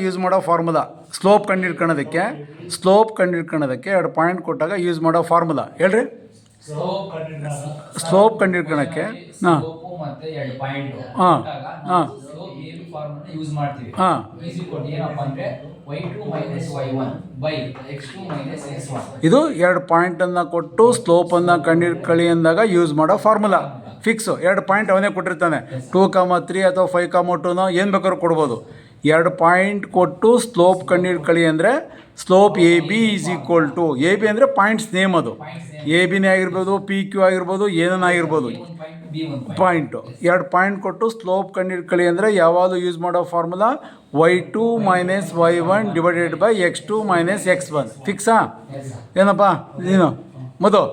Use ಮಾಡೋ formula slope ಕಂಡುಹಿಡ್ಕೊಳ್ಳೋದಕ್ಕೆ ಎರಡು point ಕೊಟ್ಟಾಗ ಯೂಸ್ ಮಾಡೋ ಫಾರ್ಮುಲಾ ಹೇಳ್ರಿ. ಸ್ಲೋಪ್ ಕಂಡುಹಿಡ್ಕೊಳ್ಳೋಕ್ಕೆ ಇದು ಎರಡು ಪಾಯಿಂಟನ್ನು ಕೊಟ್ಟು ಸ್ಲೋಪನ್ನು ಕಂಡುಹಿಡ್ಕೊಳ್ಳಿ ಅಂದಾಗ ಯೂಸ್ ಮಾಡೋ ಫಾರ್ಮುಲಾ. ಫಿಕ್ಸು ಎರಡು ಪಾಯಿಂಟ್ ಅವನೇ ಕೊಟ್ಟಿರ್ತಾನೆ, 2,3 ಅಥವಾ 5,2 ಏನು ಬೇಕಾದ್ರೂ ಕೊಡ್ಬೋದು. ಎರಡು ಪಾಯಿಂಟ್ ಕೊಟ್ಟು ಸ್ಲೋಪ್ ಕಂಡುಹಿಡ್ಕೊಳ್ಳಿ ಅಂದರೆ slope A B is equal to, A B ಅಂದರೆ ಪಾಯಿಂಟ್ಸ್ ನೇಮ್, ಅದು ಎ ಬಿನೇ ಆಗಿರ್ಬೋದು, ಪಿ ಕ್ಯೂ ಆಗಿರ್ಬೋದು, ಏನನ್ನಾಗಿರ್ಬೋದು ಪಾಯಿಂಟು. ಎರಡು ಪಾಯಿಂಟ್ ಕೊಟ್ಟು ಸ್ಲೋಪ್ ಕಂಡುಹಿಡ್ಕೊಳ್ಳಿ ಅಂದರೆ ಯಾವಾಗಲೂ ಯೂಸ್ ಮಾಡೋ formula y2 - y1 divided by x2 - x1. ಫಿಕ್ಸಾ? ಏನಪ್ಪ ನೀನು ಮದು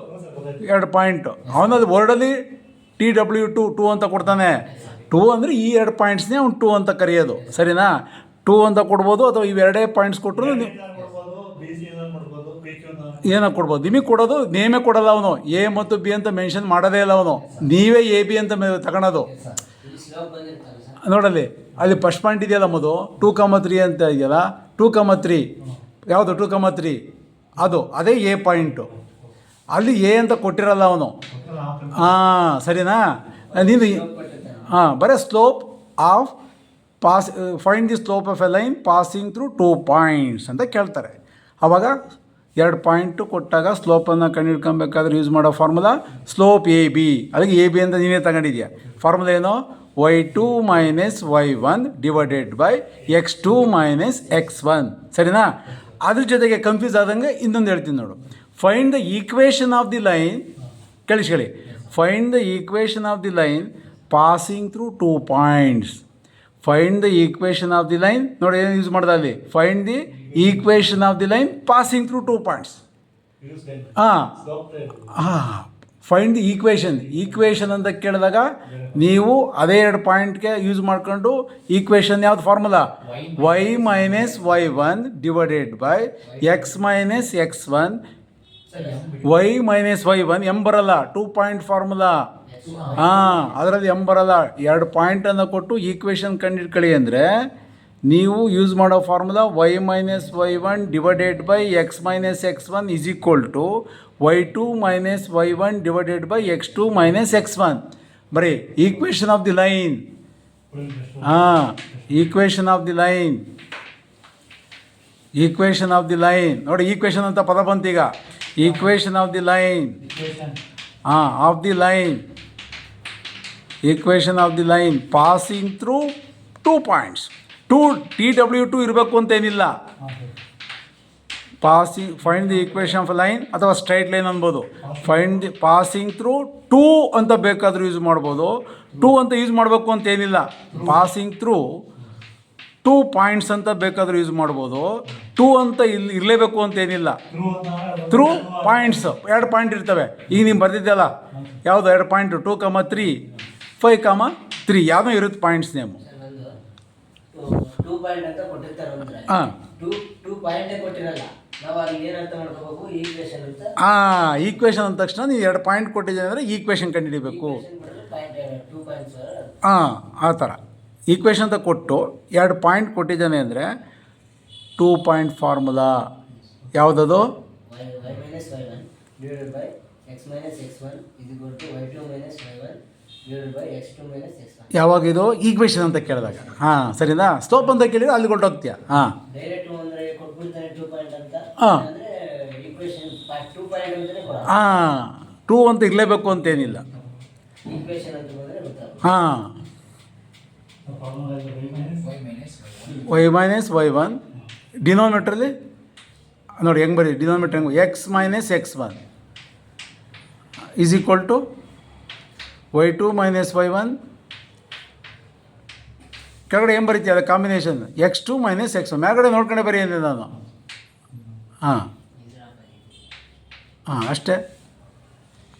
ಎರಡು ಪಾಯಿಂಟು ಅವನದು ವರ್ಡಲ್ಲಿ TW2 ಅಂತ ಕೊಡ್ತಾನೆ. 2 ಅಂದರೆ ಈ ಎರಡು ಪಾಯಿಂಟ್ಸ್ನೇ ಅವ್ನು 2 ಅಂತ ಕರೆಯೋದು, ಸರಿನಾ? 2 ಅಂತ ಕೊಡ್ಬೋದು, ಅಥವಾ ಇವೆರಡೇ ಪಾಯಿಂಟ್ಸ್ ಕೊಟ್ಟರು ಏನೋ ಕೊಡ್ಬೋದು. ನಿಮಗೆ ಕೊಡೋದು ನೇಮೇ ಕೊಡೋಲ್ಲ ಅವನು, ಎ ಮತ್ತು ಬಿ ಅಂತ ಮೆನ್ಷನ್ ಮಾಡೋದೇ ಇಲ್ಲ ಅವನು, ನೀವೇ ಎ ಬಿ ಅಂತ ತಗೊಳೋದು. ನೋಡಲ್ಲಿ ಅಲ್ಲಿ ಫಸ್ಟ್ ಪಾಯಿಂಟ್ ಇದೆಯಲ್ಲ ಮದು, 2,3 ಅಂತ ಇದೆಯಲ್ಲ, 2,3 ಯಾವುದು 2,3 ಅದೇ ಎ ಪಾಯಿಂಟು. ಅಲ್ಲಿ ಎ ಅಂತ ಕೊಟ್ಟಿರಲ್ಲ ಅವನು. ಸರಿನಾ? ನೀನು ಬರೀ slope of find the slope of A line passing through 2 points ಅಂತ ಕೇಳ್ತಾರೆ. ಆವಾಗ ಎರಡು ಪಾಯಿಂಟು ಕೊಟ್ಟಾಗ ಸ್ಲೋಪನ್ನು ಕಂಡುಹಿಡ್ಕೊಬೇಕಾದ್ರೆ ಯೂಸ್ ಮಾಡೋ ಫಾರ್ಮುಲಾ ಸ್ಲೋಪ್ ಎ ಬಿ. ಅದಕ್ಕೆ ಎ ಬಿ ಅಂತ ನೀವೇ ತಗೊಂಡಿದ್ಯಾ. ಫಾರ್ಮುಲಾ ಏನು? y2 - y1 divided by x2 - x1. ಸರಿನಾ? ಅದ್ರ ಜೊತೆಗೆ ಕನ್ಫ್ಯೂಸ್ ಆದಂಗೆ ಇನ್ನೊಂದು ಹೇಳ್ತೀನಿ ನೋಡು. Find the equation of the line, ಕೇಳಿಸ್ಕೊಳ್ಳಿ, find the equation of the line passing through 2 points. Find the equation of the line, ನೋಡಿ ಏನು ಯೂಸ್ ಮಾಡ್ದೆ ಅಲ್ಲಿ, find the equation of the line passing through 2 points. Find the equation ಅಂತ ಕೇಳಿದಾಗ ನೀವು ಅದೇ ಎರಡು ಪಾಯಿಂಟ್ಗೆ ಯೂಸ್ ಮಾಡ್ಕೊಂಡು ಈಕ್ವೇಷನ್ ಯಾವ್ದು formula? y - y1 divided by x - x1. y - y1 M ಬರಲ್ಲ, 2 ಪಾಯಿಂಟ್ ಫಾರ್ಮುಲಾ. ಅದರಲ್ಲಿ ಎಂ ಬರಲ್ಲ. ಎರಡು ಪಾಯಿಂಟನ್ನು ಕೊಟ್ಟು ಈಕ್ವೇಷನ್ ಕಂಡುಹಿಡ್ಕೊಳ್ಳಿ ಅಂದರೆ ನೀವು ಯೂಸ್ ಮಾಡೋ formula y - y1 divided by x - x1 is equal to y2 - y1 divided by x2 - x1. ಬರೀ equation of the line. Equation of the line ನೋಡಿ, ಈಕ್ವೇಷನ್ ಅಂತ ಪದ ಬಂತೀಗ. Equation of the line equation of the line passing through 2 points. TW2 ಇರಬೇಕು ಅಂತೇನಿಲ್ಲ. Find the equation of line ಅಥವಾ straight line ಅನ್ಬೋದು. Find the passing through 2 ಅಂತ ಬೇಕಾದರೂ ಯೂಸ್ ಮಾಡ್ಬೋದು, 2 ಅಂತ ಯೂಸ್ ಮಾಡಬೇಕು ಅಂತೇನಿಲ್ಲ. ಪಾಸಿಂಗ್ ಥ್ರೂ 2 ಪಾಯಿಂಟ್ಸ್ ಅಂತ ಬೇಕಾದರೂ ಯೂಸ್ ಮಾಡ್ಬೋದು, 2 ಅಂತ ಇರಲೇಬೇಕು ಅಂತೇನಿಲ್ಲ. ಥ್ರೂ ಪಾಯಿಂಟ್ಸ್, ಎರಡು ಪಾಯಿಂಟ್ ಇರ್ತವೆ. ಈಗ ನೀವು ಬರ್ದಿದ್ದಲ್ಲ ಯಾವುದು ಎರಡು ಪಾಯಿಂಟು, 2,3 5,3 ಯಾವುದೋ ಇರುತ್ತೆ ಪಾಯಿಂಟ್ಸ್ ನೇಮು. ಈಕ್ವೇಷನ್ ಅಂದ ತಕ್ಷಣ ನೀವು ಎರಡು ಪಾಯಿಂಟ್ ಕೊಟ್ಟಿದ್ದೀವಿ ಅಂದರೆ ಈಕ್ವೇಷನ್ ಕಂಡುಹಿಡಿಬೇಕು. ಆ ಥರ ಈಕ್ವೇಷನ್ ಅಂತ ಕೊಟ್ಟು ಎರಡು ಪಾಯಿಂಟ್ ಕೊಟ್ಟಿದ್ದಾನೆ ಅಂದರೆ 2 ಪಾಯಿಂಟ್ ಫಾರ್ಮುಲಾ ಯಾವುದದು? ಯಾವಾಗಿದು ಈಕ್ವೇಷನ್ ಅಂತ ಕೇಳಿದಾಗ. ಸರಿನಾ? ಸ್ಲೋಪ್ ಅಂತ ಕೇಳಿದ್ರೆ ಅಲ್ಲಿ ಕೊಟ್ಟೋಗ್ತೀಯ. 2 ಅಂತ ಇರಲೇಬೇಕು ಅಂತೇನಿಲ್ಲ. y - y1 ಡಿನೋಮಿನೇಟ್ರಲ್ಲಿ ನೋಡಿ ಹೆಂಗೆ ಬರೀ, ಡಿನೋಮಿನೇಟರ್ ಹೆಂಗೆ, x - x1 is equal to y2 - y1. ಕೆಳಗಡೆ ಏನು ಬರೀತೀಯ ಅದು ಕಾಂಬಿನೇಷನ್ x2 - x1. ಮೇಲ್ಗಡೆ ನೋಡ್ಕೊಂಡೆ ಬರೀ ಅಂದೆ ನಾನು. ಅಷ್ಟೇ.